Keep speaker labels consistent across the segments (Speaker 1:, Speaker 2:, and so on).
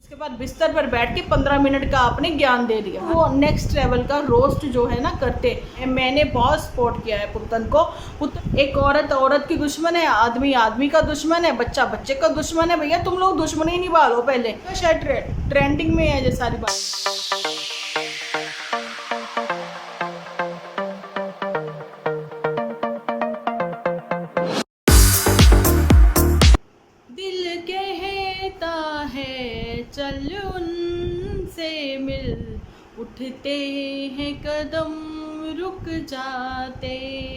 Speaker 1: उसके बाद बिस्तर पर बैठ के 15 मिनट का आपने ज्ञान दे दिया। वो नेक्स्ट लेवल का रोस्ट जो है ना करते, मैंने बहुत सपोर्ट किया है पुतन को। पुतन एक औरत औरत की दुश्मन है, आदमी आदमी का दुश्मन है, बच्चा बच्चे का दुश्मन है। भैया तुम लोग दुश्मनी निभा लो पहले, शायद ट्रेंडिंग में है ये सारी बात। दिल कहता है चल उनसे मिल, उठते हैं कदम रुक जाते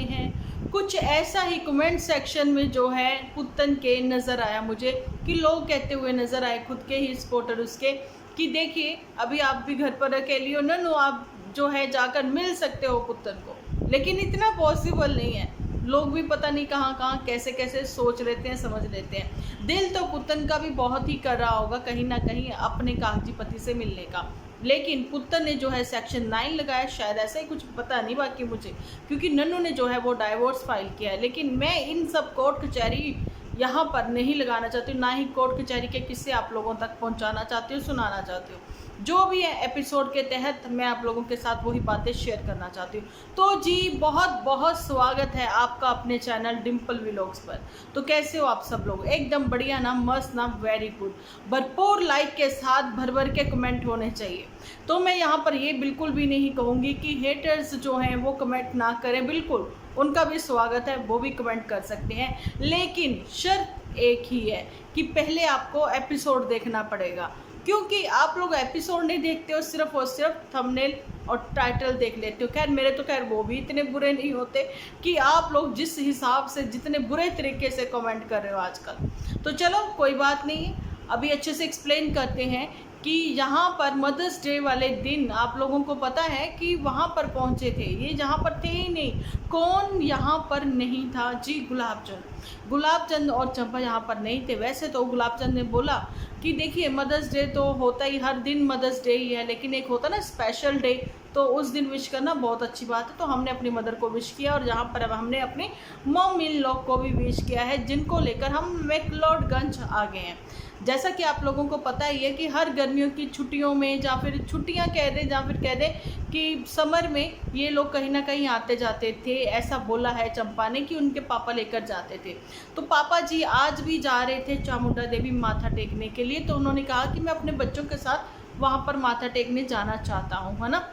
Speaker 1: हैं। कुछ ऐसा ही कमेंट सेक्शन में जो है पुतन के नज़र आया मुझे, कि लोग कहते हुए नज़र आए खुद के ही सपोर्टर उसके, कि देखिए अभी आप भी घर पर अकेली हो नन्नू, आप जो है जाकर मिल सकते हो पुतन को, लेकिन इतना पॉसिबल नहीं है। लोग भी पता नहीं कहाँ कहाँ कैसे कैसे सोच लेते हैं, समझ लेते हैं। दिल तो पुतन का भी बहुत ही कर रहा होगा कहीं ना कहीं अपने कागजी पति से मिलने का, लेकिन पुतन ने जो है सेक्शन 9 लगाया, शायद ऐसा ही कुछ, पता नहीं बाकी मुझे, क्योंकि नन्नू ने जो है वो डाइवोर्स फाइल किया है। लेकिन मैं इन सब कोर्ट कचहरी यहाँ पर नहीं लगाना चाहती हूँ, ना ही कोर्ट कचहरी के किस्से आप लोगों तक पहुँचाना चाहती हूँ, सुनाना चाहती हूँ। जो भी है एपिसोड के तहत मैं आप लोगों के साथ वही बातें शेयर करना चाहती हूँ। तो जी बहुत बहुत स्वागत है आपका अपने चैनल डिम्पल व्लॉग्स पर। तो कैसे हो आप सब लोग? एकदम बढ़िया ना, मस्त ना, वेरी गुड। भरपूर लाइक के साथ भर भर के कमेंट होने चाहिए। तो मैं यहाँ पर ये बिल्कुल भी नहीं कहूँगी कि हेटर्स जो हैं वो कमेंट ना करें, बिल्कुल उनका भी स्वागत है, वो भी कमेंट कर सकते हैं, लेकिन शर्त एक ही है कि पहले आपको एपिसोड देखना पड़ेगा। क्योंकि आप लोग एपिसोड नहीं देखते हो, सिर्फ और सिर्फ थंबनेल और टाइटल देख लेते हो। खैर मेरे तो खैर वो भी इतने बुरे नहीं होते कि आप लोग जिस हिसाब से जितने बुरे तरीके से कमेंट कर रहे हो आजकल। तो चलो कोई बात नहीं, अभी अच्छे से एक्सप्लेन करते हैं कि यहाँ पर मदर्स डे वाले दिन आप लोगों को पता है कि वहाँ पर पहुँचे थे, ये जहाँ पर थे ही नहीं। कौन यहाँ पर नहीं था? जी गुलाब चंद और चंपा यहाँ पर नहीं थे। वैसे तो गुलाब चंद ने बोला कि देखिए मदर्स डे तो होता ही, हर दिन मदर्स डे ही है, लेकिन एक होता ना स्पेशल डे, तो उस दिन विश करना बहुत अच्छी बात है। तो हमने अपनी मदर को विश किया और यहाँ पर हमने अपनी मॉम इन लोग को भी विश किया है, जिनको लेकर हम मैक्लोडगंज आ गए हैं। जैसा कि आप लोगों को पता ही है कि हर गर्मियों की छुट्टियों में, या फिर छुट्टियां कह दें, या फिर कह दें कि समर में ये लोग कहीं ना कहीं आते जाते थे। ऐसा बोला है चंपा ने कि उनके पापा लेकर जाते थे। तो पापा जी आज भी जा रहे थे चामुंडा देवी माथा टेकने के लिए। तो उन्होंने कहा कि मैं अपने बच्चों के साथ वहाँ पर माथा टेकने जाना चाहता हूँ, है ना,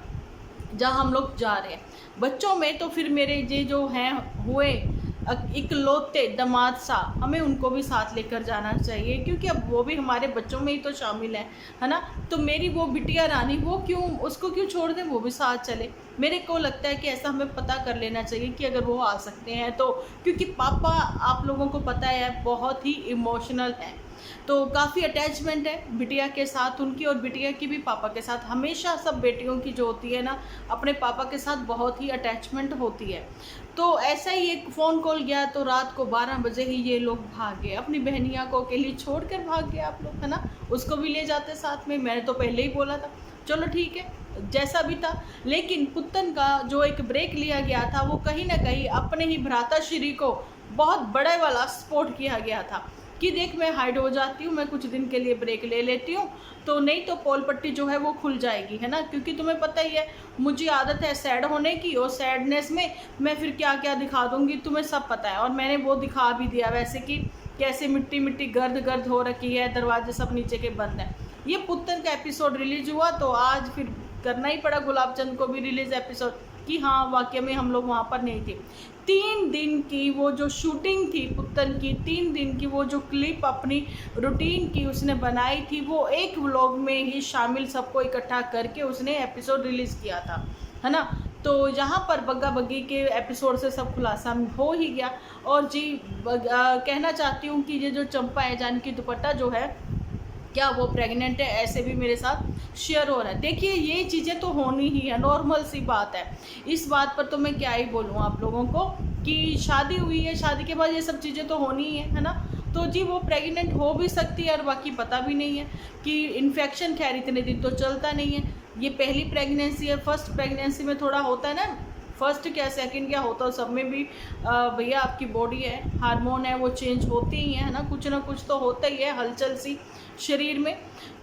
Speaker 1: जहाँ हम लोग जा रहे हैं बच्चों में। तो फिर मेरे ये जो हैं हुए इकलौते दामाद सा, हमें उनको भी साथ लेकर जाना चाहिए, क्योंकि अब वो भी हमारे बच्चों में ही तो शामिल है ना। तो मेरी वो बिटिया रानी, वो क्यों, उसको क्यों छोड़ दें, वो भी साथ चले। मेरे को लगता है कि ऐसा हमें पता कर लेना चाहिए कि अगर वो आ सकते हैं तो, क्योंकि पापा आप लोगों को पता है बहुत ही इमोशनल है, तो काफ़ी अटैचमेंट है बिटिया के साथ उनकी, और बिटिया की भी पापा के साथ। हमेशा सब बेटियों की जो होती है ना, अपने पापा के साथ बहुत ही अटैचमेंट होती है। तो ऐसा ही एक फ़ोन कॉल गया तो रात को 12 बजे ही ये लोग भाग गए, अपनी बहनिया को अकेली छोड़ कर भाग गए आप लोग, है ना। उसको भी ले जाते साथ में, मैंने तो पहले ही बोला था। चलो ठीक है, जैसा भी था। लेकिन पुतन का जो एक ब्रेक लिया गया था, वो कहीं ना कहीं अपने ही भ्राताश्री को बहुत बड़े वाला सपोर्ट किया गया था कि देख मैं हाइड हो जाती हूँ, मैं कुछ दिन के लिए ब्रेक ले लेती हूँ, तो नहीं तो पोल पट्टी जो है वो खुल जाएगी, है ना। क्योंकि तुम्हें पता ही है मुझे आदत है सैड होने की, और सैडनेस में मैं फिर क्या क्या दिखा दूँगी तुम्हें सब पता है। और मैंने वो दिखा भी दिया वैसे कि कैसे मिट्टी मिट्टी गर्द हो रखी है, दरवाजे सब नीचे के बंद है। ये पुतन का एपिसोड रिलीज हुआ तो आज फिर करना ही पड़ा गुलाब चंद को भी रिलीज एपिसोड, कि हाँ वाकई में हम लोग वहाँ पर नहीं थे। 3 दिन की वो जो शूटिंग थी पुतन की, 3 दिन की वो जो क्लिप अपनी रूटीन की उसने बनाई थी, वो एक व्लॉग में ही शामिल सबको इकट्ठा करके उसने एपिसोड रिलीज़ किया था, है ना। तो यहाँ पर बग्गा बग्गी के एपिसोड से सब खुलासा हो ही गया। और जी कहना चाहती हूँ कि ये जो चंपा है, जानकी दुपट्टा जो है, क्या वो प्रेग्नेंट है, ऐसे भी मेरे साथ शेयर हो रहा है। देखिए ये चीज़ें तो होनी ही है, नॉर्मल सी बात है। इस बात पर तो मैं क्या ही बोलूँ आप लोगों को, कि शादी हुई है, शादी के बाद ये सब चीज़ें तो होनी ही है ना। तो जी वो प्रेग्नेंट हो भी सकती है, और बाकी पता भी नहीं है कि इन्फेक्शन, खैर इतने दिन तो चलता नहीं है, ये पहली प्रेगनेंसी है। फर्स्ट प्रेगनेंसी में थोड़ा होता है ना फर्स्ट क्या सेकंड क्या होता है सब में भी भैया आपकी बॉडी है, हार्मोन है, वो चेंज होती ही है ना कुछ तो होता ही है हलचल सी शरीर में।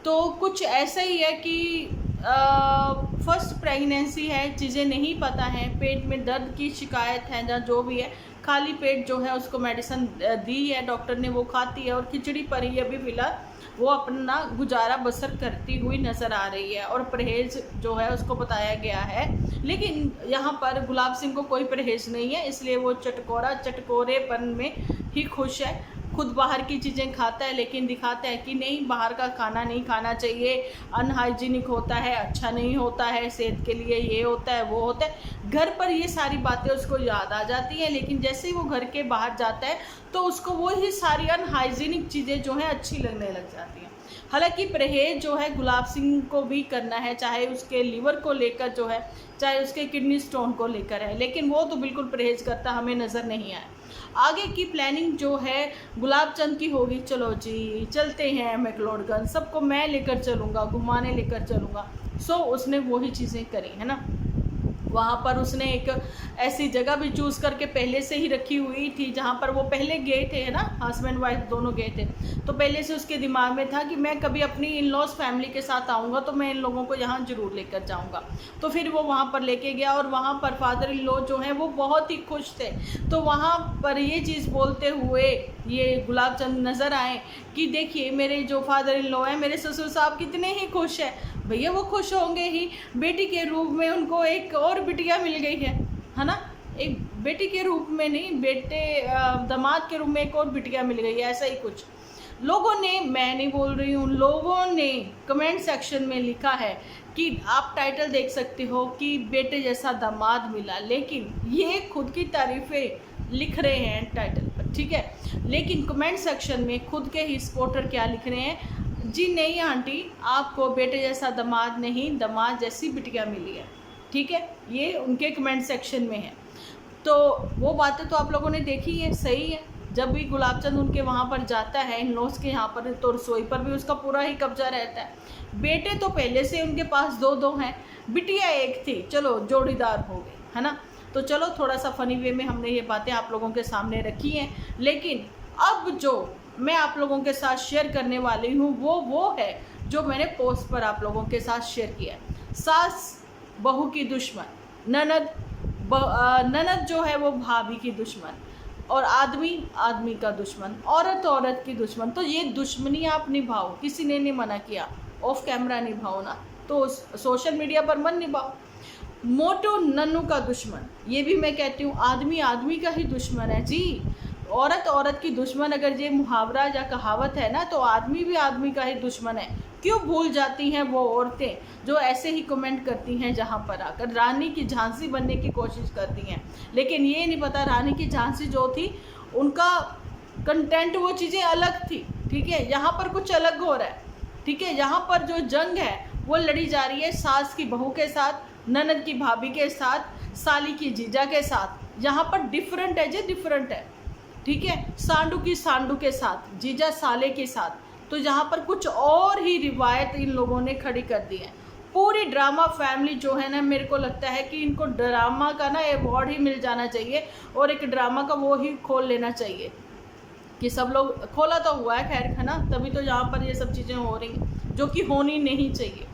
Speaker 1: तो कुछ ऐसा ही है कि फर्स्ट प्रेगनेंसी है, चीज़ें नहीं पता है, पेट में दर्द की शिकायत है या जो भी है, खाली पेट जो है उसको मेडिसिन दी है डॉक्टर ने, वो खाती है और खिचड़ी पर ही अभी फिलहाल वो अपना गुजारा बसर करती हुई नज़र आ रही है और परहेज़ जो है उसको बताया गया है। लेकिन यहाँ पर गुलाब सिंह को कोई परहेज़ नहीं है, इसलिए वो चटकोरेपन में ही खुश है। खुद बाहर की चीज़ें खाता है लेकिन दिखाता है कि नहीं, बाहर का खाना नहीं खाना चाहिए, अनहाइजीनिक होता है, अच्छा नहीं होता है, सेहत के लिए ये होता है वो होता है। घर पर ये सारी बातें उसको याद आ जाती हैं, लेकिन जैसे ही वो घर के बाहर जाता है तो उसको वो ही सारी अनहाइजीनिक चीज़ें जो हैं अच्छी लगने लग जाती हैं। हालांकि परहेज जो है गुलाब सिंह को भी करना है, चाहे उसके लीवर को लेकर जो है, चाहे उसके किडनी स्टोन को लेकर है, लेकिन वो तो बिल्कुल परहेज करता हमें नज़र नहीं आया। आगे की प्लानिंग जो है गुलाब चंद की होगी, चलो जी चलते हैं मैक्लोडगंज, सबको मैं लेकर चलूँगा, घुमाने लेकर चलूँगा। सो उसने वही चीज़ें करी है ना। वहाँ पर उसने एक ऐसी जगह भी चूज़ करके पहले से ही रखी हुई थी जहाँ पर वो पहले गए थे ना, हस्बैंड वाइफ दोनों गए थे, तो पहले से उसके दिमाग में था कि मैं कभी अपनी इन लॉज फैमिली के साथ आऊँगा तो मैं इन लोगों को यहाँ ज़रूर लेकर जाऊँगा। तो फिर वो वहाँ पर लेके गया और वहाँ पर फादर इन लॉ जो हैं वो बहुत ही खुश थे। तो वहाँ पर ये चीज़ बोलते हुए ये गुलाब चंद नज़र आए कि देखिए मेरे जो फादर इन लॉ हैं, मेरे ससुर साहब कितने ही खुश हैं। भैया वो खुश होंगे ही, बेटी के रूप में उनको एक और बिटिया मिल गई है ना, एक बेटी के रूप में नहीं, दामाद के रूप में एक और बिटिया मिल गई है, ऐसा ही कुछ लोगों ने, मैं नहीं बोल रही हूँ, लोगों ने कमेंट सेक्शन में लिखा है कि आप टाइटल देख सकते हो कि बेटे जैसा दामाद मिला, लेकिन ये खुद की तारीफ़ें लिख रहे हैं टाइटल पर, ठीक है, लेकिन कमेंट सेक्शन में खुद के ही सपोर्टर क्या लिख रहे हैं, जी नहीं आंटी, आपको बेटे जैसा दामाद नहीं, दामाद जैसी बिटिया मिली है, ठीक है, ये उनके कमेंट सेक्शन में है। तो वो बातें तो आप लोगों ने देखी है, सही है। जब भी गुलाब चंद उनके वहाँ पर जाता है इन लॉज के यहाँ पर, तो रसोई पर भी उसका पूरा ही कब्जा रहता है। बेटे तो पहले से उनके पास दो हैं, बिटिया एक थी, चलो जोड़ीदार हो गए, है ना। तो चलो थोड़ा सा फ़नी वे में हमने ये बातें आप लोगों के सामने रखी हैं, लेकिन अब जो मैं आप लोगों के साथ शेयर करने वाली हूँ वो है जो मैंने पोस्ट पर आप लोगों के साथ शेयर किया। सास बहू की दुश्मन, ननद जो है वो भाभी की दुश्मन, और आदमी का दुश्मन, औरत की दुश्मन। तो ये दुश्मनी आप निभाओ, किसी ने नहीं मना किया, ऑफ कैमरा निभाओ ना, तो सोशल मीडिया पर मत निभाओ। मोटू नन्नू का दुश्मन, ये भी मैं कहती हूँ, आदमी का ही दुश्मन है जी। औरत की दुश्मन अगर ये मुहावरा या कहावत है ना, तो आदमी भी आदमी का ही दुश्मन है। क्यों भूल जाती हैं वो औरतें जो ऐसे ही कमेंट करती हैं, जहाँ पर आकर रानी की झांसी बनने की कोशिश करती हैं, लेकिन ये नहीं पता रानी की झांसी जो थी उनका कंटेंट वो चीज़ें अलग थी, ठीक है। यहाँ पर कुछ अलग हो रहा है, ठीक है। यहाँ पर जो जंग है वो लड़ी जा रही है सास की बहू के साथ, ननद की भाभी के साथ, साली की जीजा के साथ। यहाँ पर डिफरेंट है जी, डिफरेंट है, ठीक है। सांडू की सांडू के साथ, जीजा साले के साथ। तो यहाँ पर कुछ और ही रिवायत इन लोगों ने खड़ी कर दी है। पूरी ड्रामा फैमिली जो है ना, मेरे को लगता है कि इनको ड्रामा का ना अवार्ड ही मिल जाना चाहिए और एक ड्रामा का वो ही खोल लेना चाहिए कि सब लोग, खोला तो हुआ है खैर, है ना, तभी तो यहाँ पर ये सब चीज़ें हो रही हैं जो कि होनी नहीं चाहिए।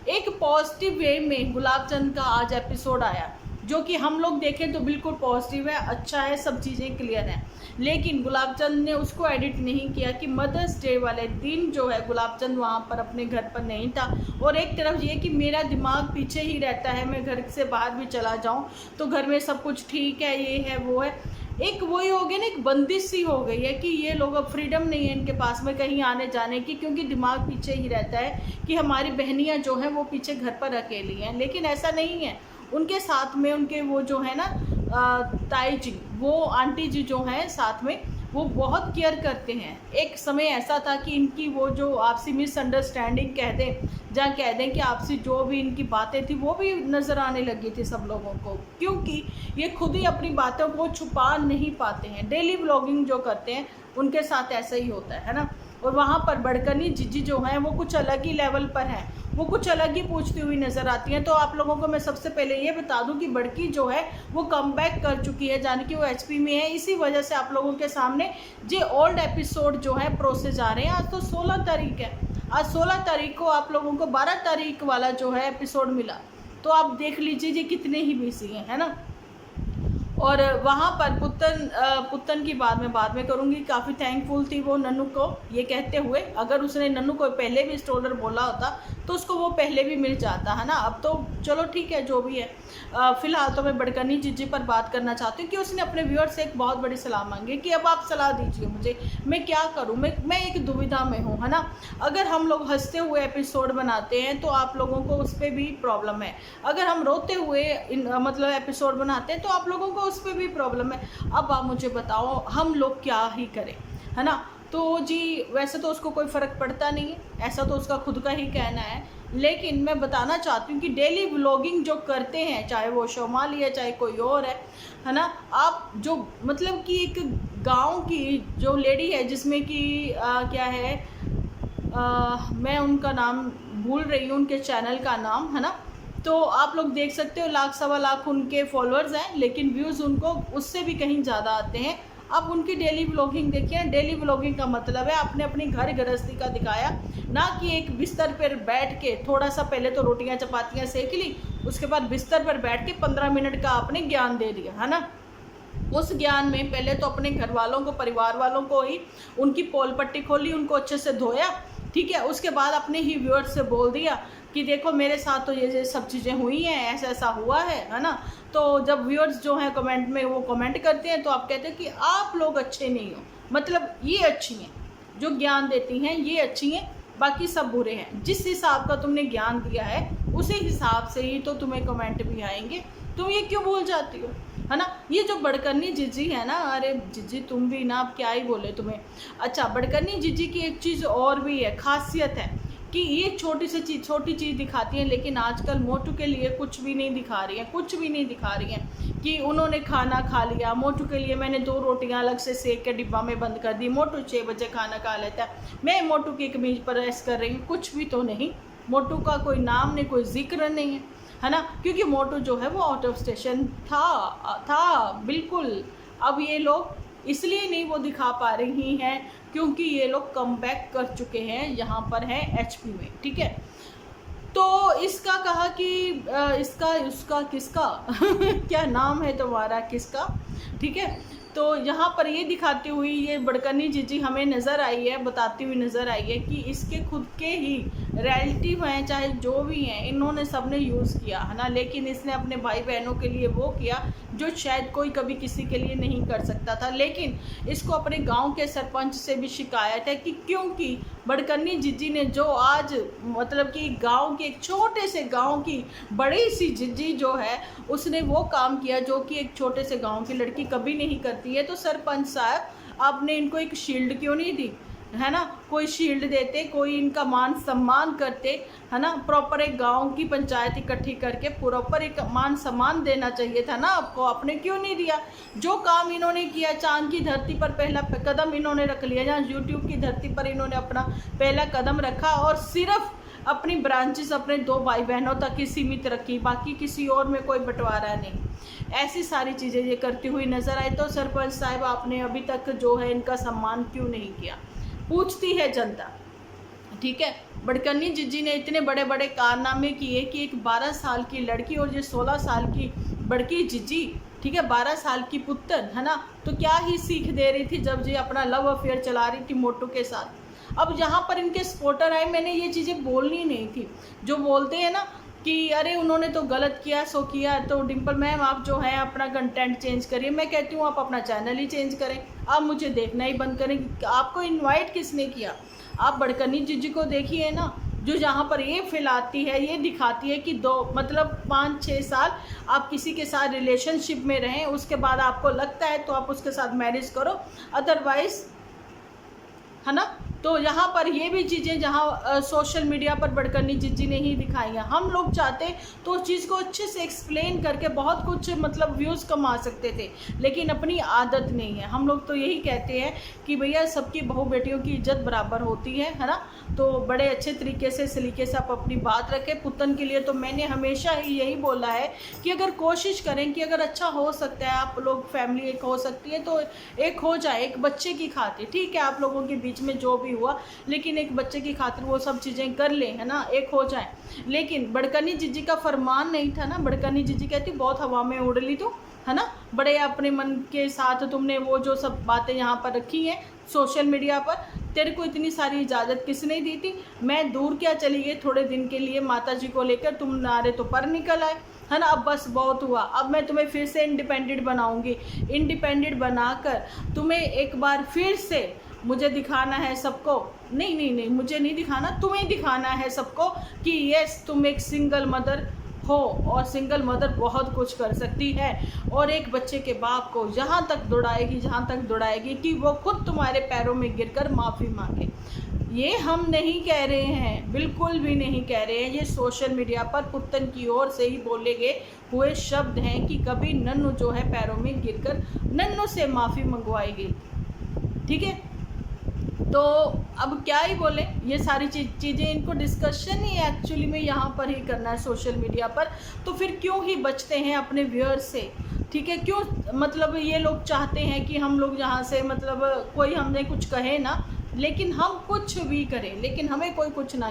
Speaker 1: एक पॉजिटिव वे में गुलाब चंद का आज एपिसोड आया, जो कि हम लोग देखें तो बिल्कुल पॉजिटिव है, अच्छा है, सब चीज़ें क्लियर हैं। लेकिन गुलाब चंद ने उसको एडिट नहीं किया कि मदर्स डे वाले दिन जो है गुलाब चंद वहाँ पर अपने घर पर नहीं था, और एक तरफ ये कि मेरा दिमाग पीछे ही रहता है, मैं घर से बाहर भी चला जाऊँ तो घर में सब कुछ ठीक है, ये है वो है। एक वही हो गया ना, एक बंदिश सी हो गई है कि ये लोग अब फ्रीडम नहीं है इनके पास में कहीं आने जाने की, क्योंकि दिमाग पीछे ही रहता है कि हमारी बहनियाँ जो हैं वो पीछे घर पर अकेली हैं। लेकिन ऐसा नहीं है, उनके साथ में उनके वो जो है ना ताई जी, वो आंटी जी जो हैं साथ में, वो बहुत केयर करते हैं। एक समय ऐसा था कि इनकी वो जो आपसी मिसअंडरस्टैंडिंग कह दें, जहाँ कह दें कि आपसी जो भी इनकी बातें थी वो भी नज़र आने लगी थी सब लोगों को, क्योंकि ये खुद ही अपनी बातों को छुपा नहीं पाते हैं। डेली व्लॉगिंग जो करते हैं उनके साथ ऐसा ही होता है ना। और वहाँ पर बड़कनी जीजी जो हैं वो कुछ अलग ही लेवल पर हैं, वो कुछ अलग ही पूछती हुई नज़र आती हैं। तो आप लोगों को मैं सबसे पहले ये बता दूं कि बड़की जो है वो कमबैक कर चुकी है, जाने कि वो एचपी में है। इसी वजह से आप लोगों के सामने ये ओल्ड एपिसोड जो है प्रोसेस आ रहे हैं। आज तो 16 तारीख है, आज 16 तारीख को आप लोगों को 12 तारीख वाला जो है एपिसोड मिला, तो आप देख लीजिए ये कितने ही बिजी हैं, है ना। और वहाँ पर पुत्तन की बात मैं बाद में करूँगी। काफ़ी थैंकफुल थी वो नन्नू को ये कहते हुए, अगर उसने नन्नू को पहले भी स्टोलर बोला होता तो उसको वो पहले भी मिल जाता, है ना। अब तो चलो ठीक है जो भी है। फ़िलहाल तो मैं बड़कनी जीजी पर बात करना चाहती हूँ कि उसने अपने व्यूअर से एक बहुत बड़ी सलाह मांगी कि अब आप सलाह दीजिए मुझे, मैं क्या करूँ, मैं एक दुविधा में हूँ, है ना। अगर हम लोग हंसते हुए एपिसोड बनाते हैं तो आप लोगों को उस पर भी प्रॉब्लम है, अगर हम रोते हुए मतलब एपिसोड बनाते हैं तो आप लोगों को उस पर भी प्रॉब्लम है। अब आप मुझे बताओ हम लोग क्या ही करें, है ना। तो जी वैसे तो उसको कोई फ़र्क पड़ता नहीं है, ऐसा तो उसका खुद का ही कहना है, लेकिन मैं बताना चाहती हूँ कि डेली व्लॉगिंग जो करते हैं, चाहे वो शोमाली है चाहे कोई और है ना, आप जो मतलब कि एक गांव की जो लेडी है जिसमें कि क्या है मैं उनका नाम भूल रही हूँ, उनके चैनल का नाम, है ना। तो आप लोग देख सकते हो 1 सवा लाख उनके फॉलोअर्स हैं, लेकिन व्यूज़ उनको उससे भी कहीं ज़्यादा आते हैं। आप उनकी डेली व्लॉगिंग देखिए। डेली व्लॉगिंग का मतलब है आपने अपनी घर गृहस्थी का दिखाया, ना कि एक बिस्तर पर बैठ के थोड़ा सा पहले तो रोटियां चपातियां सेक ली, उसके बाद बिस्तर पर बैठ के 15 मिनट का आपने ज्ञान दे दिया, है ना। उस ज्ञान में पहले तो अपने घर वालों को, परिवार वालों को ही उनकी पोल पट्टी खोली, उनको अच्छे से धोया, ठीक है। उसके बाद अपने ही व्यूअर्स से बोल दिया कि देखो मेरे साथ तो ये सब चीज़ें हुई हैं, ऐसा ऐसा हुआ है ना। तो जब व्यूअर्स जो हैं कमेंट में वो कमेंट करते हैं तो आप कहते हैं कि आप लोग अच्छे नहीं हो, मतलब ये अच्छी हैं, जो ज्ञान देती हैं ये अच्छी हैं, बाकी सब बुरे हैं। जिस हिसाब का तुमने ज्ञान दिया है उसी हिसाब से ही तो तुम्हें कमेंट भी आएंगे, तुम ये क्यों भूल जाती हो, है ना। ये जो बड़कनी जीजी है ना, अरे जीजी तुम भी ना, अब क्या ही बोले तुम्हें। अच्छा, बड़कनी जीजी की एक चीज़ और भी है, खासियत है कि ये छोटी चीज़ दिखाती हैं, लेकिन आजकल मोटू के लिए कुछ भी नहीं दिखा रही हैं, कुछ भी नहीं दिखा रही हैं कि उन्होंने खाना खा लिया। मोटू के लिए मैंने 2 रोटियां अलग से सेक के डिब्बा में बंद कर दी, मोटू 6 बजे खाना खा लेता है, मैं मोटू की कमीज पर रेस कर रही हूँ, कुछ भी तो नहीं। मोटू का कोई नाम नहीं, कोई जिक्र नहीं है ना, क्योंकि मोटू जो है वो आउट ऑफ स्टेशन था बिल्कुल। अब ये लोग इसलिए नहीं वो दिखा पा रही हैं क्योंकि ये लोग कम बैक कर चुके हैं, यहाँ पर है एचपी में, ठीक है। तो इसका कहा कि उसका किसका क्या नाम है तुम्हारा, किसका, ठीक है। तो यहाँ पर ये दिखाती हुई ये बड़कनी जीजी हमें नज़र आई है, बताती हुई नज़र आई है कि इसके खुद के ही रिलेटिव हैं, चाहे जो भी हैं, इन्होंने सबने यूज़ किया, है ना। लेकिन इसने अपने भाई बहनों के लिए वो किया जो शायद कोई कभी किसी के लिए नहीं कर सकता था। लेकिन इसको अपने गांव के सरपंच से भी शिकायत है कि क्योंकि बड़कनी जीजी ने जो आज मतलब कि गांव के एक छोटे से गांव की बड़ी सी जीजी जो है उसने वो काम किया जो कि एक छोटे से गांव की लड़की कभी नहीं करती है। तो सरपंच साहब आपने इनको एक शील्ड क्यों नहीं दी, है ना। कोई शील्ड देते, कोई इनका मान सम्मान करते, है ना। प्रॉपर एक गांव की पंचायत इकट्ठी करके प्रॉपर एक मान सम्मान देना चाहिए था ना आपको, आपने क्यों नहीं दिया। जो काम इन्होंने किया, चांद की धरती पर पहला कदम इन्होंने रख लिया, जहाँ यूट्यूब की धरती पर इन्होंने अपना पहला कदम रखा और सिर्फ अपनी ब्रांचेस अपने 2 भाई बहनों तक ही सीमित रखी, बाकी किसी और में कोई बंटवारा नहीं। ऐसी सारी चीज़ें ये करती हुई नज़र आई। तो सरपंच साहब आपने अभी तक जो है इनका सम्मान क्यों नहीं किया, पूछती है जनता, ठीक है। बड़कनी जीजी ने इतने बड़े बड़े कारनामे किए कि एक 12 साल की लड़की और ये 16 साल की बड़की जीजी, ठीक है, 12 साल की पुत्तन, है ना। तो क्या ही सीख दे रही थी जब ये अपना लव अफेयर चला रही थी मोटू के साथ। अब यहाँ पर इनके सपोर्टर आए, मैंने ये चीज़ें बोलनी नहीं थी, जो बोलते हैं ना कि अरे उन्होंने तो गलत किया सो किया, तो डिम्पल मैम आप जो है अपना कंटेंट चेंज करिए। मैं कहती हूँ आप अपना चैनल ही चेंज करें, आप मुझे देखना ही बंद करें। आपको इनवाइट किसने किया, आप बड़कनी जीजी को देखिए ना, जो जहाँ पर ये फैलाती है, ये दिखाती है कि 2 मतलब 5-6 साल आप किसी के साथ रिलेशनशिप में रहें, उसके बाद आपको लगता है तो आप उसके साथ मैरिज करो, अदरवाइज़, है ना, तो यहाँ पर ये भी चीज़ें जहाँ सोशल मीडिया पर बड़कनी जीजी ने ही दिखाई हैं। हम लोग चाहते तो उस चीज़ को अच्छे से एक्सप्लेन करके बहुत कुछ मतलब व्यूज़ कमा सकते थे, लेकिन अपनी आदत नहीं है। हम लोग तो यही कहते हैं कि भैया सबकी बहू बेटियों की इज्जत बराबर होती है ना। तो बड़े अच्छे तरीके से सलीके से आप अपनी बात रखें। पुतन के लिए तो मैंने हमेशा ही यही बोला है कि अगर कोशिश करें कि अगर अच्छा हो सकता है, आप लोग फैमिली एक हो सकती है तो एक हो जाए, एक बच्चे की खातिर। ठीक है, आप लोगों के बीच में जो भी हुआ, लेकिन एक बच्चे की खातिर वो सब चीज़ें कर लें, है ना, एक हो जाए। लेकिन बड़कनी जीजी का फरमान नहीं था ना। बड़कनी जीजी कहती बहुत हवा में उड़ ली तो, है ना, बड़े अपने मन के साथ तुमने वो जो सब बातें यहाँ पर रखी हैं सोशल मीडिया पर, तेरे को इतनी सारी इजाज़त किसने दी थी? मैं दूर क्या चली गई थोड़े दिन के लिए माता जी को लेकर, तुम नारे तो पर निकल आए, है ना। अब बस बहुत हुआ, अब मैं तुम्हें फिर से इंडिपेंडेंट बनाऊंगी। इंडिपेंडेंट बनाकर तुम्हें एक बार फिर से मुझे दिखाना है सबको, नहीं नहीं नहीं, मुझे नहीं दिखाना, तुम्हें दिखाना है सबको कि यस तुम एक सिंगल मदर हो, और सिंगल मदर बहुत कुछ कर सकती है। और एक बच्चे के बाप को जहाँ तक दौड़ाएगी कि वो खुद तुम्हारे पैरों में गिरकर माफ़ी मांगे। ये हम नहीं कह रहे हैं, बिल्कुल भी नहीं कह रहे हैं, ये सोशल मीडिया पर पुतन की ओर से ही बोले गए हुए शब्द हैं कि कभी नन्नू जो है पैरों में गिरकर नन्नू से माफ़ी मंगवाएगी। ठीक है, तो अब क्या ही बोले, ये सारी चीज़ें इनको डिस्कशन ही एक्चुअली में यहाँ पर ही करना है सोशल मीडिया पर। तो फिर क्यों ही बचते हैं अपने व्यूअर्स से? ठीक है, क्यों मतलब ये लोग चाहते हैं कि हम लोग यहाँ से मतलब कोई हमने कुछ कहे ना, लेकिन हम कुछ भी करें, लेकिन हमें कोई कुछ ना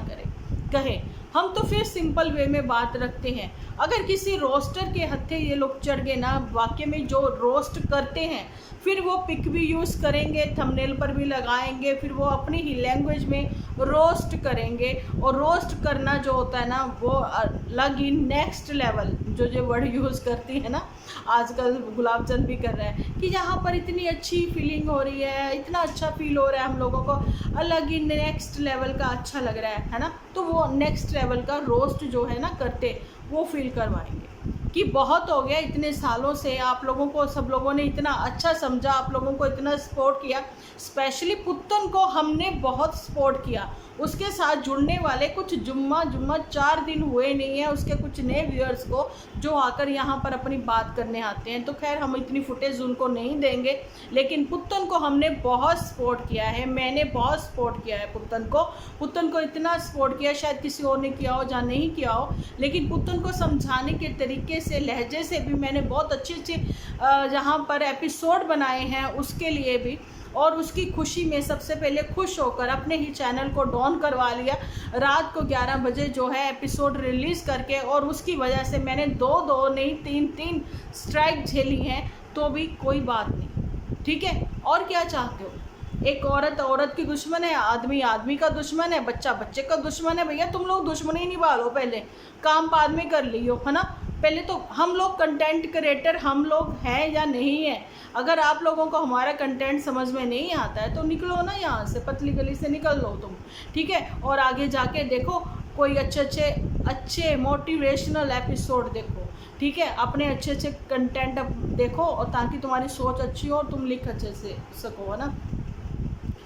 Speaker 1: कहे। हम तो फिर सिंपल वे में बात रखते हैं। अगर किसी रोस्टर के हत्थे ये लोग चढ़ गए ना, वाकई में जो रोस्ट करते हैं, फिर वो पिक भी यूज़ करेंगे, थंबनेल पर भी लगाएंगे, फिर वो अपनी ही लैंग्वेज में रोस्ट करेंगे। और रोस्ट करना जो होता है ना, वो अलग ही नेक्स्ट लेवल, जो वर्ड यूज़ करती है ना, आजकल गुलाब चंद भी कर रहा है कि यहाँ पर इतनी अच्छी फीलिंग हो रही है, इतना अच्छा फील हो रहा है हम लोगों को, अलग ही नेक्स्ट लेवल का अच्छा लग रहा है ना। तो वो नेक्स्ट लेवल का रोस्ट जो है ना करते, वो फील करवाएंगे कि बहुत हो गया, इतने सालों से आप लोगों को सब लोगों ने इतना अच्छा समझा, आप लोगों को इतना सपोर्ट किया। स्पेशली पुतन को हमने बहुत सपोर्ट किया। उसके साथ जुड़ने वाले कुछ जुम्मा 4 दिन हुए नहीं है उसके कुछ नए व्यूअर्स को जो आकर यहाँ पर अपनी बात करने आते हैं। तो खैर हम इतनी फुटेज उनको नहीं देंगे, लेकिन पुतन को हमने बहुत सपोर्ट किया है, मैंने बहुत सपोर्ट किया है पुतन को इतना सपोर्ट किया शायद किसी और ने किया हो या नहीं किया हो, लेकिन पुतन को समझाने के तरीके से, लहजे से भी मैंने बहुत अच्छे जहाँ पर एपिसोड बनाए हैं उसके लिए भी। और उसकी खुशी में सबसे पहले खुश होकर अपने ही चैनल को डाउन करवा लिया रात को 11 बजे जो है एपिसोड रिलीज़ करके, और उसकी वजह से मैंने 2 नहीं 3 स्ट्राइक झेली हैं, तो भी कोई बात नहीं। ठीक है, और क्या चाहते हो? एक औरत की दुश्मन है, आदमी का दुश्मन है, बच्चे का दुश्मन है। भैया तुम लोग दुश्मनी निभा लो, पहले काम बाद में कर लियो, है ना। पहले तो हम लोग कंटेंट क्रिएटर हम लोग हैं या नहीं है। अगर आप लोगों को हमारा कंटेंट समझ में नहीं आता है तो निकलो ना यहाँ से, पतली गली से निकल लो तुम। ठीक है, और आगे जाके देखो कोई अच्छे मोटिवेशनल एपिसोड देखो। ठीक है, अपने अच्छे कंटेंट देखो, और ताकि तुम्हारी सोच अच्छी हो और तुम लिख अच्छे से सको, है ना।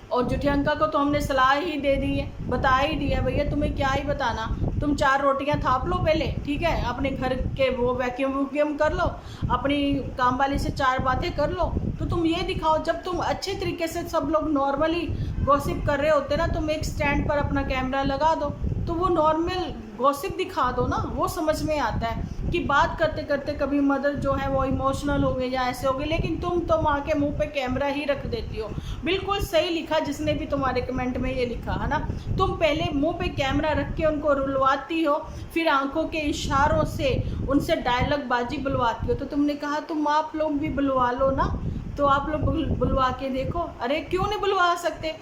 Speaker 1: और जुठियंका को तो हमने सलाह ही दे दी है, बता ही दिया भैया, तुम्हें क्या ही बताना, तुम 4 रोटियां थाप लो पहले। ठीक है, अपने घर के वो वैक्यूम कर लो, अपनी काम वाली से 4 बातें कर लो, तो तुम ये दिखाओ। जब तुम अच्छे तरीके से सब लोग नॉर्मली गॉसिप कर रहे होते ना, तुम एक स्टैंड पर अपना कैमरा लगा दो, तो वो नॉर्मल गॉसिप दिखा दो ना, वो समझ में आता है कि बात करते करते कभी मदर जो है वो इमोशनल हो गई या ऐसे हो गई, लेकिन तुम तो माँ के मुंह पे कैमरा ही रख देती हो। बिल्कुल सही लिखा जिसने भी तुम्हारे कमेंट में ये लिखा, है ना। तुम पहले मुंह पे कैमरा रख के उनको रुलवाती हो, फिर आंखों के इशारों से उनसे डायलॉग बाजी बुलवाती हो। तो तुमने कहा तुम आप लोग भी बुलवा लो ना, तो आप लोग बुलवा के देखो। अरे क्यों नहीं बुलवा सकते?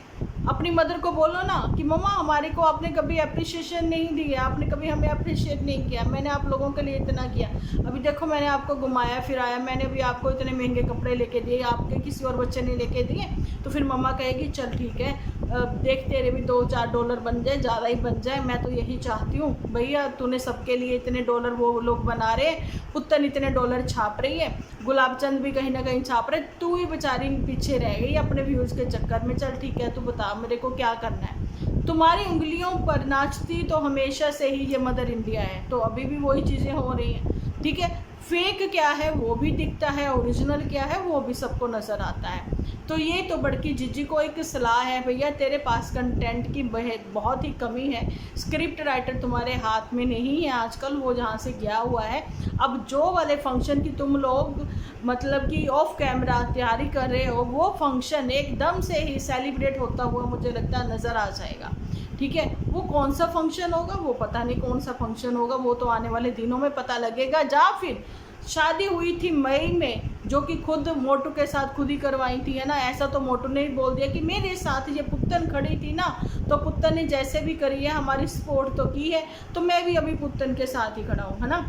Speaker 1: अपनी मदर को बोलो ना कि मम्मा हमारे को आपने कभी अप्रिशिएशन नहीं दिया, आपने कभी हमें अप्रिशिएट नहीं किया, मैंने आप लोगों के लिए इतना किया, अभी देखो मैंने आपको घुमाया फिराया, मैंने भी आपको इतने महंगे कपड़े लेके दिए, आपके किसी और बच्चे ने लेके दिए। तो फिर मम्मा कहेगी चल ठीक है, देख तेरे भी $2-4 बन जाए, ज़्यादा ही बन जाए, मैं तो यही चाहती हूँ भैया। तूने सबके लिए इतने डॉलर वो लोग बना रहे हैं, पुत्तन इतने डॉलर छाप रही है, गुलाब चंद भी कहीं ना कहीं छाप रहे, तू ही बेचारी पीछे रह गई अपने व्यूज़ के चक्कर में। चल ठीक है, तू बता मेरे को क्या करना है। तुम्हारी उंगलियों पर नाचती तो हमेशा से ही ये मदर इंडिया है, तो अभी भी वही चीज़ें हो रही हैं, ठीक है। फेक क्या है वो भी दिखता है, ओरिजिनल क्या है वो भी सबको नज़र आता है। तो ये तो बड़की जीजी को एक सलाह है, भैया तेरे पास कंटेंट की बहुत ही कमी है, स्क्रिप्ट राइटर तुम्हारे हाथ में नहीं है आजकल, वो जहाँ से गया हुआ है। अब जो वाले फंक्शन की तुम लोग मतलब कि ऑफ कैमरा तैयारी कर रहे हो, वो फंक्शन एकदम से ही सेलिब्रेट होता हुआ मुझे लगता है नज़र आ जाएगा, ठीक है। वो कौन सा फंक्शन होगा वो पता नहीं कौन सा फंक्शन होगा, वो तो आने वाले दिनों में पता लगेगा। या फिर शादी हुई थी मई में, जो कि खुद मोटू के साथ खुद ही करवाई थी, है ना। ऐसा तो मोटू ने ही बोल दिया कि मेरे साथ ये पुत्तन खड़ी थी ना, तो पुत्तन ने जैसे भी करी है हमारी सपोर्ट तो की है, तो मैं भी अभी पुत्तन के साथ ही खड़ा हूँ, है ना,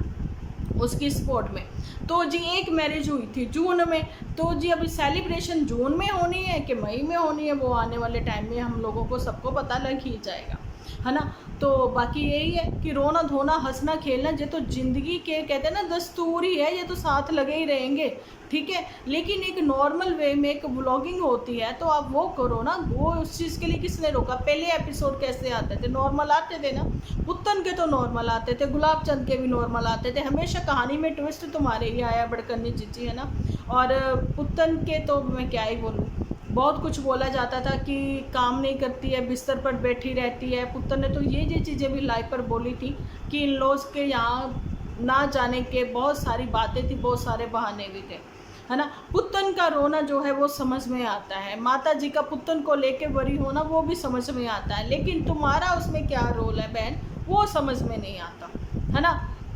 Speaker 1: उसकी सपोर्ट में। तो जी एक मैरिज हुई थी जून में, तो जी अभी सेलिब्रेशन जून में होनी है कि मई में होनी है, वो आने वाले टाइम में हम लोगों को सबको पता लग ही जाएगा, है ना। तो बाकी यही है कि रोना धोना हंसना खेलना ये तो ज़िंदगी के कहते हैं ना दस्तूर ही है, ये तो साथ लगे ही रहेंगे, ठीक है। लेकिन एक नॉर्मल वे में एक व्लॉगिंग होती है तो आप वो करो ना, वो उस चीज़ के लिए किसने रोका। पहले एपिसोड कैसे आते थे, नॉर्मल आते थे ना, पुत्तन के तो नॉर्मल आते थे, गुलाब चंद के भी नॉर्मल आते थे, हमेशा कहानी में ट्विस्ट तुम्हारे ही आया बड़कन्नी चीची, है ना। और पुत्तन के तो मैं क्या ही बोलूँ, बहुत कुछ बोला जाता था कि काम नहीं करती है, बिस्तर पर बैठी रहती है। पुत्तन ने तो ये चीज़ें भी लाइव पर बोली थी कि इन लॉज के यहाँ ना जाने के बहुत सारी बातें थी, बहुत सारे बहाने भी थे, है ना। पुत्तन का रोना जो है वो समझ में आता है, माता जी का पुत्तन को लेके वरी होना वो भी समझ में आता है, लेकिन तुम्हारा उसमें क्या रोल है बहन वो समझ में नहीं आता, है ना।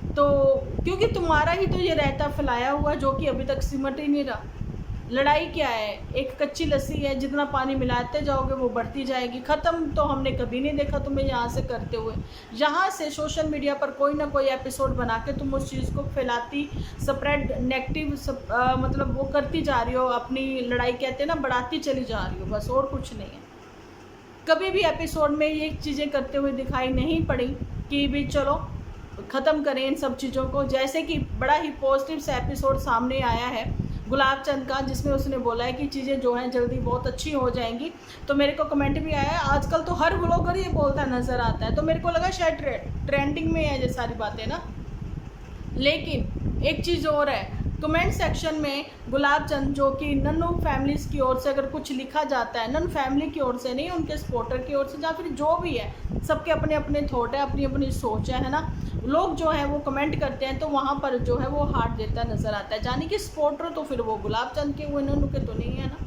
Speaker 1: तो क्योंकि तुम्हारा ही तो ये रहता फैलाया हुआ जो कि अभी तक सिमट ही नहीं रहा। लड़ाई क्या है, एक कच्ची लस्सी है, जितना पानी मिलाते जाओगे वो बढ़ती जाएगी, ख़त्म तो हमने कभी नहीं देखा तुम्हें यहाँ से करते हुए। यहाँ से सोशल मीडिया पर कोई ना कोई एपिसोड बना के तुम उस चीज़ को फैलाती, स्प्रेड नेगेटिव मतलब वो करती जा रही हो, अपनी लड़ाई कहते हैं ना बढ़ाती चली जा रही हो, बस और कुछ नहीं है। कभी भी एपिसोड में ये चीज़ें करते हुए दिखाई नहीं पड़ी कि भी चलो ख़त्म करें इन सब चीज़ों को। जैसे कि बड़ा ही पॉजिटिव सा एपिसोड सामने आया है गुलाब चंद का, जिसमें उसने बोला है कि चीज़ें जो हैं जल्दी बहुत अच्छी हो जाएंगी। तो मेरे को कमेंट भी आया है, आजकल तो हर ब्लॉगर ये बोलता नज़र आता है, तो मेरे को लगा शायद ट्रेंडिंग में है ये सारी बातें ना। लेकिन एक चीज़ और है, कमेंट सेक्शन में गुलाब चंद जो कि नन्नू फैमिलीज़ की ओर से अगर कुछ लिखा जाता है, नन्नू फैमिली की ओर से नहीं, उनके सपोर्टर की ओर से या फिर जो भी है, सबके अपने अपने थॉट है, अपनी अपनी सोच है ना। लोग जो है वो कमेंट करते हैं तो वहाँ पर जो है वो हार्ट देता नज़र आता है, यानी कि सपोर्टर तो फिर वो गुलाब चंद के हुए, नन्नू के तो नहीं है ना।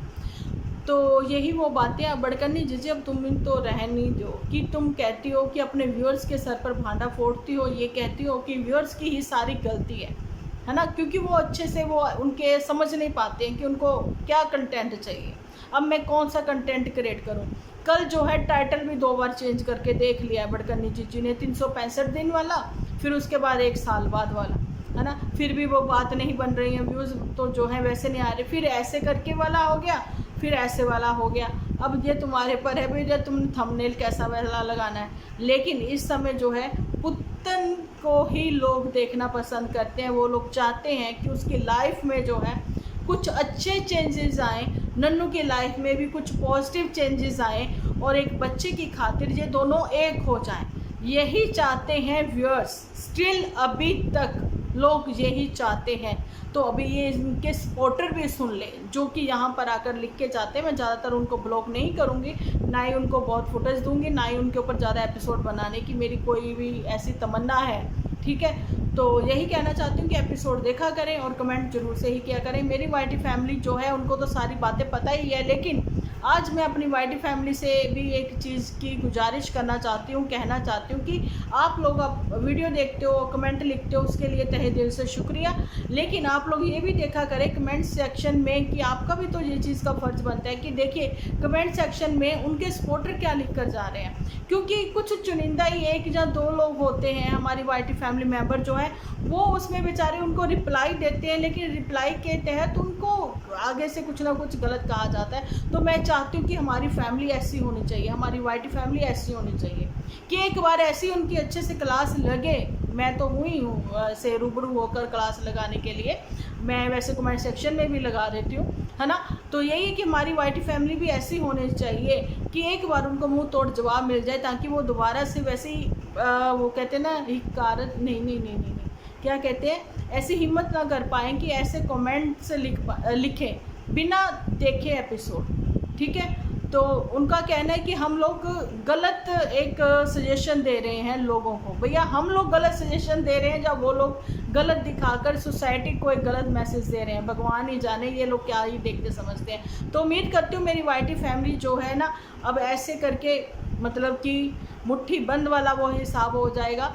Speaker 1: तो यही वो बातें अब बड़कन्नी जीजी अब तुम तो रह नहीं दो कि तुम कहती हो कि अपने व्यूअर्स के सर पर भांडा फोड़ती हो, ये कहती हो कि व्यूअर्स की ही सारी गलती है ना, क्योंकि वो अच्छे से वो उनके समझ नहीं पाते हैं कि उनको क्या कंटेंट चाहिए। अब मैं कौन सा कंटेंट क्रिएट करूं। कल जो है टाइटल भी 2 बार चेंज करके देख लिया है बड़कन्नी जीजी ने, 365 दिन वाला, फिर उसके बाद 1 साल बाद वाला, है ना। फिर भी वो बात नहीं बन रही है, व्यूज़ तो जो है वैसे नहीं आ रहे, फिर ऐसे करके वाला हो गया, फिर ऐसे वाला हो गया। अब ये तुम्हारे पर है भैया, तुम थंबनेल कैसा वाला लगाना है। लेकिन इस समय जो है पुत्तन को ही लोग देखना पसंद करते हैं, वो लोग चाहते हैं कि उसकी लाइफ में जो है कुछ अच्छे चेंजेस आएँ, नन्नू की लाइफ में भी कुछ पॉजिटिव चेंजेस आएँ और एक बच्चे की खातिर ये दोनों एक हो जाएं। यही चाहते हैं व्यूअर्स, स्टिल अभी तक लोग यही चाहते हैं। तो अभी ये इनके सपोर्टर भी सुन ले जो कि यहाँ पर आकर लिख के जाते हैं। मैं ज़्यादातर उनको ब्लॉक नहीं करूँगी, ना ही उनको बहुत फुटेज दूँगी, ना ही उनके ऊपर ज़्यादा एपिसोड बनाने की मेरी कोई भी ऐसी तमन्ना है, ठीक है। तो यही कहना चाहती हूँ कि एपिसोड देखा करें और कमेंट जरूर से ही किया करें। मेरी वाईटी फैमिली जो है उनको तो सारी बातें पता ही है, लेकिन आज मैं अपनी वाईटी फैमिली से भी एक चीज़ की गुजारिश करना चाहती हूँ, कहना चाहती हूँ कि आप लोग अब वीडियो देखते हो, कमेंट लिखते हो, उसके लिए तहे दिल से शुक्रिया। लेकिन आप लोग ये भी देखा करें कमेंट सेक्शन में कि आपका भी तो ये चीज़ का फ़र्ज़ बनता है कि देखिए कमेंट सेक्शन में उनके सपोर्टर क्या लिख कर जा रहे हैं, क्योंकि कुछ चुनिंदा ही 1 या 2 लोग होते हैं हमारी वाईटी फैमिली मेम्बर जो है, वो उसमें बेचारे उनको रिप्लाई देते हैं, लेकिन रिप्लाई के तहत उनको आगे से कुछ ना कुछ गलत कहा जाता है। तो मैं चाहती हूँ कि हमारी फैमिली ऐसी होनी चाहिए, हमारी वाईटी फैमिली ऐसी होनी चाहिए कि एक बार ऐसी उनकी अच्छे से क्लास लगे। मैं तो हुई हूँ ऐसे रूबरू होकर क्लास लगाने के लिए, मैं वैसे कमेंट सेक्शन में भी लगा देती हूँ, है ना। तो यही है कि हमारी वाईटी फैमिली भी ऐसी होनी चाहिए कि एक बार उनको मुंह तोड़ जवाब मिल जाए, ताकि वो दोबारा से वैसे ही वो कहते हैं ना हिकारत नहीं, क्या कहते हैं, ऐसी हिम्मत ना कर पाएँ कि ऐसे कमेंट्स लिखें बिना देखे एपिसोड, ठीक है। तो उनका कहना है कि हम लोग गलत एक सजेशन दे रहे हैं लोगों को। भैया हम लोग गलत सजेशन दे रहे हैं जब वो लोग गलत दिखाकर सोसाइटी को एक गलत मैसेज दे रहे हैं, भगवान ही जाने ये लोग क्या ही देखते समझते हैं। तो उम्मीद करती हूँ मेरी वाईटी फैमिली जो है ना, अब ऐसे करके मतलब कि मुट्ठी बंद वाला वो हिसाब हो जाएगा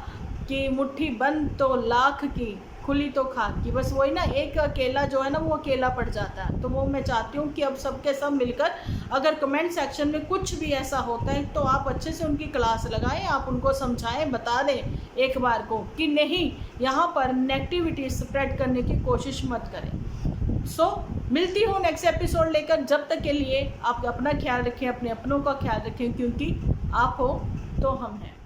Speaker 1: कि मुट्ठी बंद तो लाख की, खुली तो खाक की। बस वही ना, एक अकेला जो है ना वो अकेला पड़ जाता है। तो वो मैं चाहती हूँ कि अब सबके सब मिलकर, अगर कमेंट सेक्शन में कुछ भी ऐसा होता है तो आप अच्छे से उनकी क्लास लगाएं, आप उनको समझाएं, बता दें एक बार को कि नहीं, यहाँ पर नेगेटिविटी स्प्रेड करने की कोशिश मत करें। सो मिलती हूँ नेक्स्ट एपिसोड लेकर। जब तक के लिए आप अपना ख्याल रखें, अपने अपनों का ख्याल रखें, क्योंकि आप हो तो हम हैं।